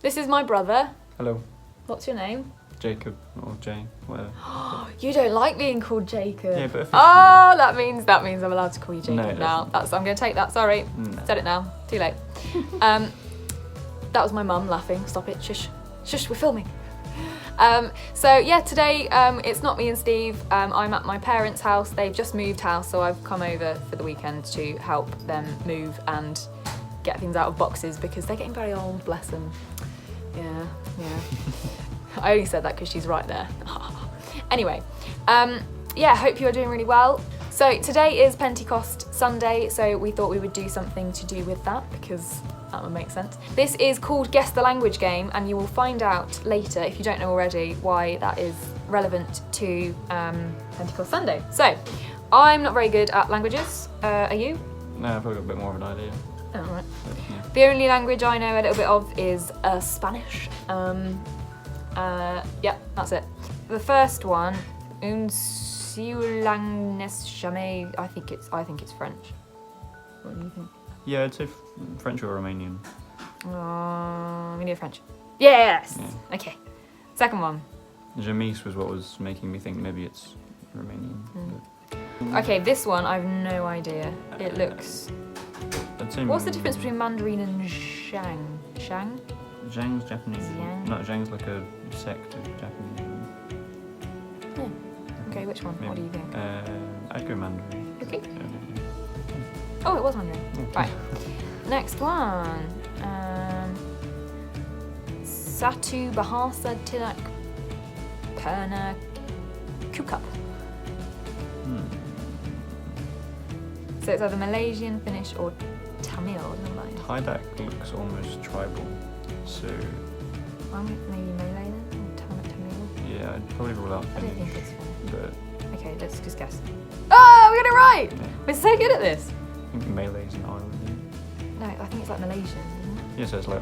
This is my brother. Hello. What's your name? Jacob or Jay, whatever. You don't like being called Jacob. Yeah, but officially. Oh, that means I'm allowed to call you Jacob No, it now. doesn't. I'm going to take that. Sorry, said it now. Too late. That was my mum laughing. Stop it. Shush, shush. We're filming. So yeah, today it's not me and Steve. I'm at my parents' house. They've just moved house, so I've come over for the weekend to help them move and get things out of boxes because they're getting very old. Bless them. Yeah. I only said that because she's right there. Anyway, yeah, hope you're doing really well. So today is Pentecost Sunday, so we thought we would do something to do with that because that would make sense. This is called Guess the Language Game, and you will find out later, if you don't know already, why that is relevant to Pentecost Sunday. So, I'm not very good at languages. Are you? No, I've probably got a bit more of an idea. Oh, right. But, yeah. The only language I know a little bit of is Spanish. Yeah, that's it. The first one, un siulang nes jamais. I think it's French. What do you think? Yeah, I'd say French or Romanian. We need French. Yes. Yeah. Okay. Second one. Jamis was what was making me think maybe it's Romanian. But Okay, this one I've no idea. It looks. I'd say What's the difference between Mandarin and Zhang? Zhang? Zhang's Japanese. Zhang. No, Zhang's like a sect of Japanese. Okay, which one? Maybe. What do you think? I'd go Mandarin. Okay. Oh, it was Mandarin. Okay. Right. Next one. Satu Bahasa Tidak Pernah Kukup. So it's either Malaysian, Finnish, or Tamil. Isn't it? Thaidak looks almost tribal, so Maybe Malay then? Or Tamil? yeah, I'd probably rule out I don't Finnish. think it's Finnish. But Okay, let's just guess. Oh, we got it right! yeah, We're so good at this. I think Malay's an island. No, I think it's like Malaysian, isn't it? Yeah, so it's like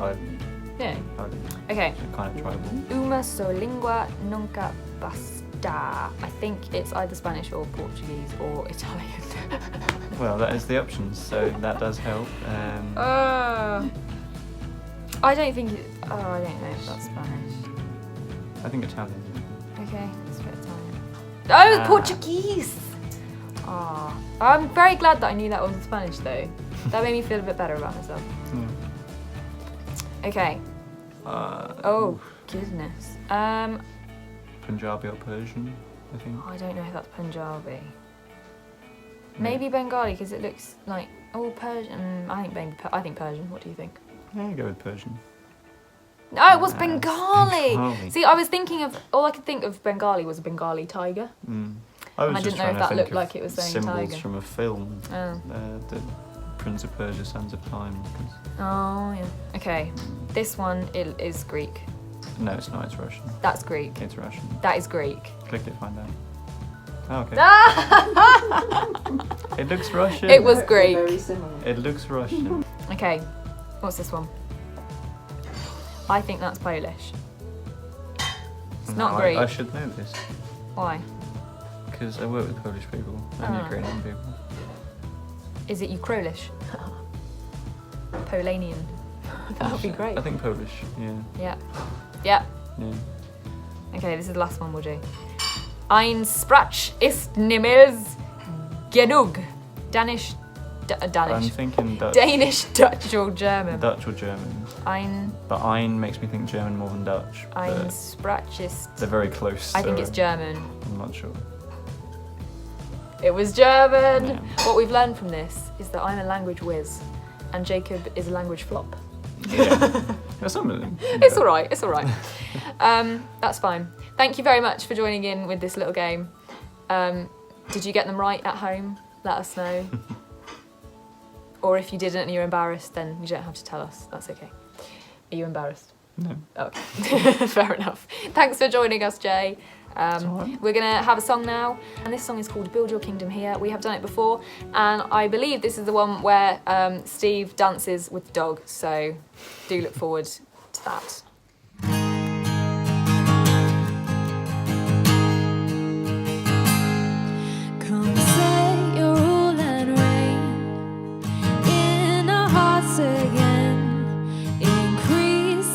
Yeah. island, Okay. so kind of tribal. Uma só língua nunca basta. I think it's either Spanish or Portuguese or Italian. Well, that is the options, so that does help. I don't think I don't know if that's Spanish. I think Italian. Okay, let's put Italian. Oh, it's Portuguese! Oh, I'm very glad that I knew that wasn't Spanish though. That made me feel a bit better about myself. Yeah. Okay. Oh, goodness. Punjabi or Persian, I think. I don't know if that's Punjabi. Maybe Bengali because it looks like Persian. I think Persian. What do you think? Yeah, go with Persian. No, it was Bengali. Bengali. See, I was thinking of all I could think of Bengali was a Bengali tiger. I was I just didn't know trying if to that think looked of like it was saying symbols tiger. from a film, Oh. the Prince of Persia, Sands of Time. 'Cause Oh yeah. Okay. This one is Greek. no, it's not. It's Russian. That's Greek. It's Russian. That is Greek. Click it, find out. Oh, okay. Ah! It looks Russian. It was Greek. Very similar. It looks Russian. Okay. What's this one? I think that's Polish. It's not Greek. I should know this Why? because I work with Polish people and Ah. Ukrainian people. Is it Ukrainish? Polanian. That would be great. I think Polish. Yeah. Yeah. Yeah. Yeah. Okay, this is the last one we'll do. Ein Sprach ist niemals genug. Danish. I'm Danish. thinking Dutch. Danish, Dutch, or German. Dutch or German. Ein But Ein makes me think German more than Dutch. Ein but Sprach ist. they're very close. I think so it's German. I'm not sure. It was German. Yeah. What we've learned from this is that I'm a language whiz, and Jacob is a language flop. Yeah. There's some of them. It's all right. It's all right. That's fine. Thank you very much for joining in with this little game. Did you get them right at home? Let us know. Or if you didn't and you're embarrassed, then you don't have to tell us. That's okay. Are you embarrassed? No. Okay. Fair enough. Thanks for joining us, Jay. It's all right. We're gonna have a song now, and this song is called Build Your Kingdom Here. We have done it before, and I believe this is the one where Steve dances with the dog, so do look forward to that. Come set your rule and reign in our hearts again. Increase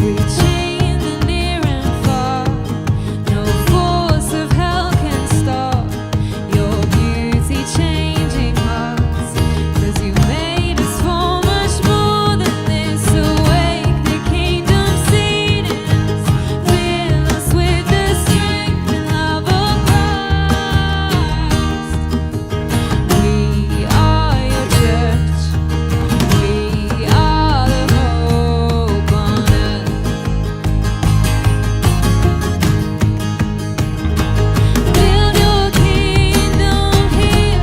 reaching the near and far. No force of hell can stop your beauty changing hearts. 'Cause you made us for much more than this. Awake the kingdom seedings, fill us with the strength and love of Christ. We are your church, we are the hope on earth. Build your kingdom here,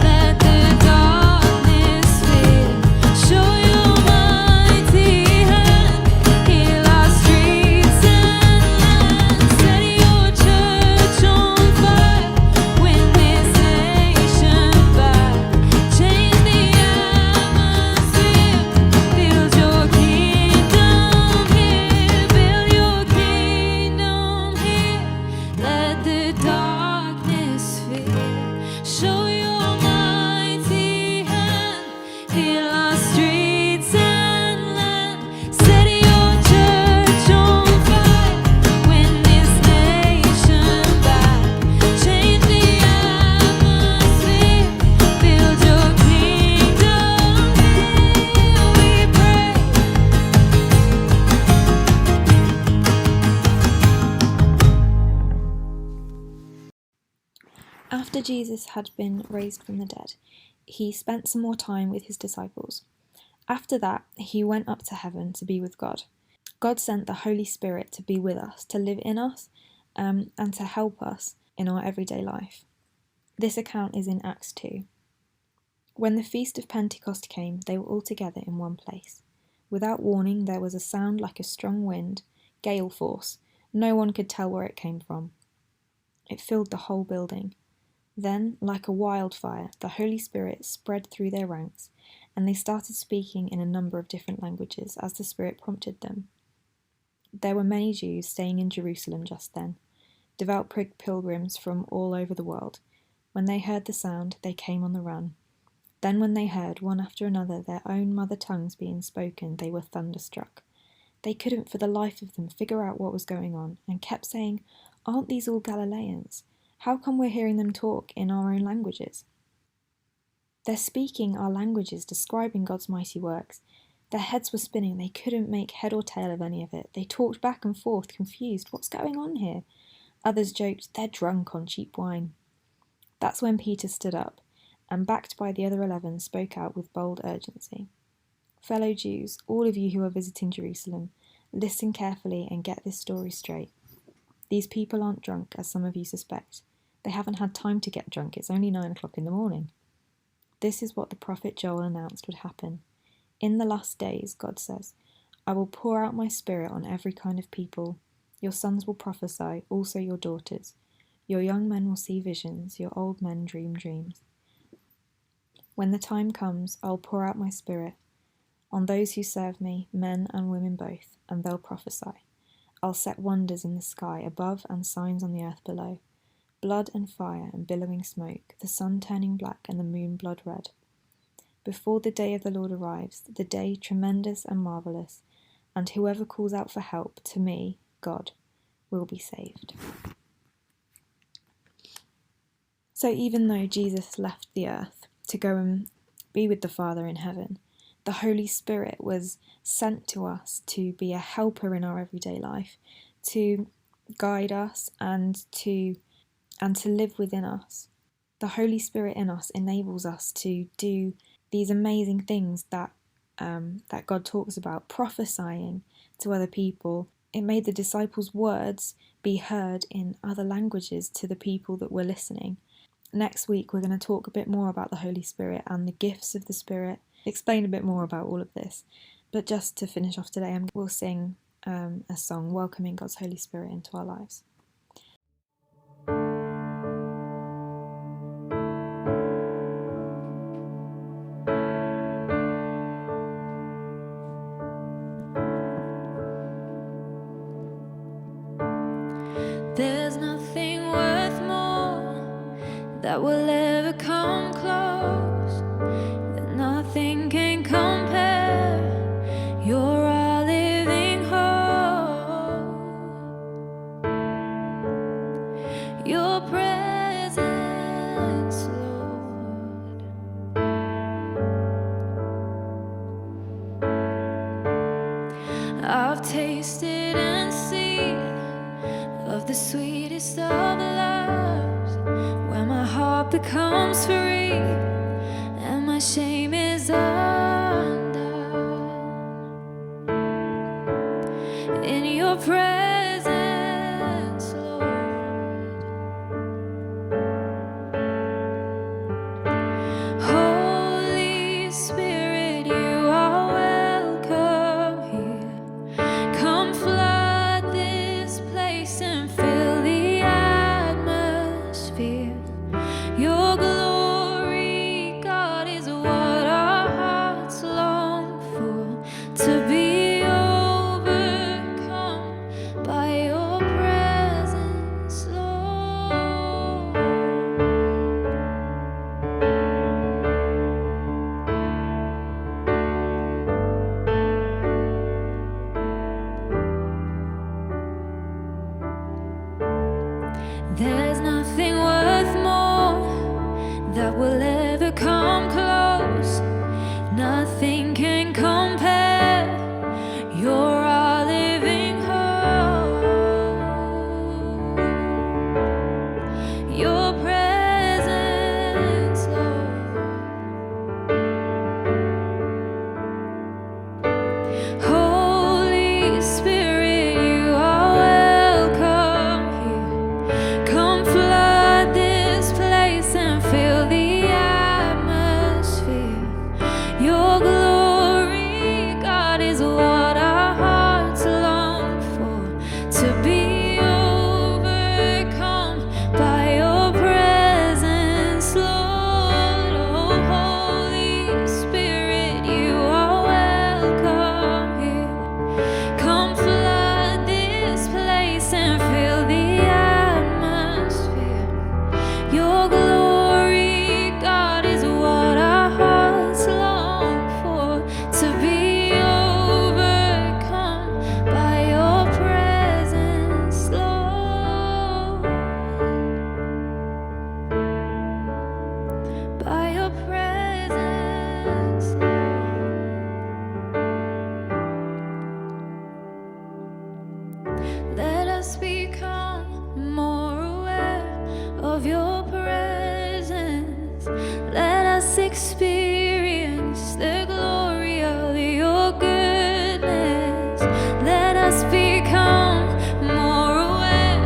let the darkness fear. Show your mighty hand, heal our streets and lands. Set your church on fire, win this nation back. Change the atmosphere, build your kingdom here. Build your kingdom here, let the darkness fear. Show your mighty hand, heal our streets and land. Set your church on fire, win this nation back. Change the atmosphere, build your kingdom here. We pray. After Jesus had been raised from the dead, he spent some more time with his disciples. After that, he went up to heaven to be with God. God sent the Holy Spirit to be with us, to live in us, and to help us in our everyday life. This account is in Acts 2. When the feast of Pentecost came, they were all together in one place. Without warning, there was a sound like a strong wind, gale force. No one could tell where it came from. It filled the whole building. Then, like a wildfire, the Holy Spirit spread through their ranks, and they started speaking in a number of different languages as the Spirit prompted them. There were many Jews staying in Jerusalem just then, devout pilgrims from all over the world. When they heard the sound, they came on the run. Then when they heard, one after another, their own mother tongues being spoken, they were thunderstruck. They couldn't for the life of them figure out what was going on, and kept saying, "Aren't these all Galileans? How come we're hearing them talk in our own languages?" They're speaking our languages, describing God's mighty works. Their heads were spinning. They couldn't make head or tail of any of it. They talked back and forth, confused. What's going on here? Others joked, they're drunk on cheap wine. That's when Peter stood up, and backed by the other 11, spoke out with bold urgency. "Fellow Jews, all of you who are visiting Jerusalem, listen carefully and get this story straight. These people aren't drunk, as some of you suspect. They haven't had time to get drunk. It's only 9 o'clock in the morning. This is what the prophet Joel announced would happen. In the last days, God says, I will pour out my spirit on every kind of people. Your sons will prophesy, also your daughters. Your young men will see visions, your old men dream dreams. When the time comes, I'll pour out my spirit on those who serve me, men and women both, and they'll prophesy. I'll set wonders in the sky above and signs on the earth below. Blood and fire and billowing smoke, the sun turning black and the moon blood red. Before the day of the Lord arrives, the day tremendous and marvellous, and whoever calls out for help to me, God, will be saved." So even though Jesus left the earth to go and be with the Father in heaven, the Holy Spirit was sent to us to be a helper in our everyday life, to guide us and to live within us. The Holy Spirit in us enables us to do these amazing things that God talks about, prophesying to other people. It made the disciples' words be heard in other languages to the people that were listening. Next week, we're going to talk a bit more about the Holy Spirit and the gifts of the Spirit, explain a bit more about all of this. But just to finish off today, we'll sing a song welcoming God's Holy Spirit into our lives. There's nothing worth more that will ever come close, that nothing can compare. You're our living hope. I've tasted and seen of the sweetest of loves, when my heart becomes free and my shame is undone. In your presence, Lord, Holy Spirit, you are welcome here. Come flood this place and fill the atmosphere. Your glory, God, is what our hearts long for, to be overcome by your presence, Lord. There's nothing worth more that will ever come close. Nothing can compare. You're our living hope. Your presence, Lord. Holy Spirit, you are welcome here. Come flood this place and fill the atmosphere. Your glory, God, is what our hearts long for, to be overcome by your presence, Lord. Oh, Holy Spirit, you are welcome here. Come flood this place and fill the atmosphere. Your glory, God, is what our hearts long for, to be overcome by your presence, Lord. By your presence, Lord. Let us become more aware of your presence. Let us experience the glory of your goodness. Let us become more aware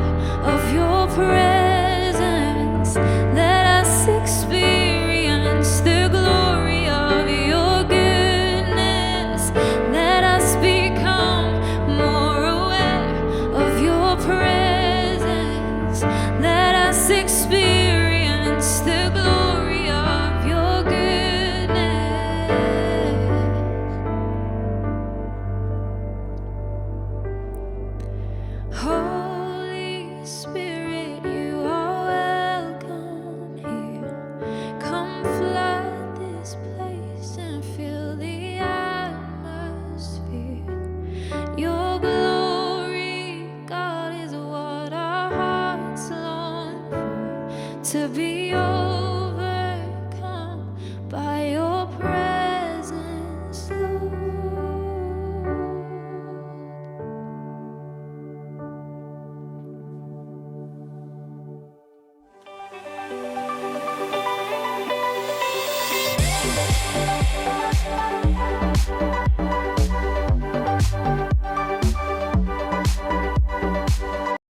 of your presence. Let us experience the glory of your goodness. Let us become more aware of your presence. Let us experience the glory of your goodness. Holy Spirit, you are welcome here. Come flood this place and fill the atmosphere. Your glory, God, is what our hearts long for, to be yours.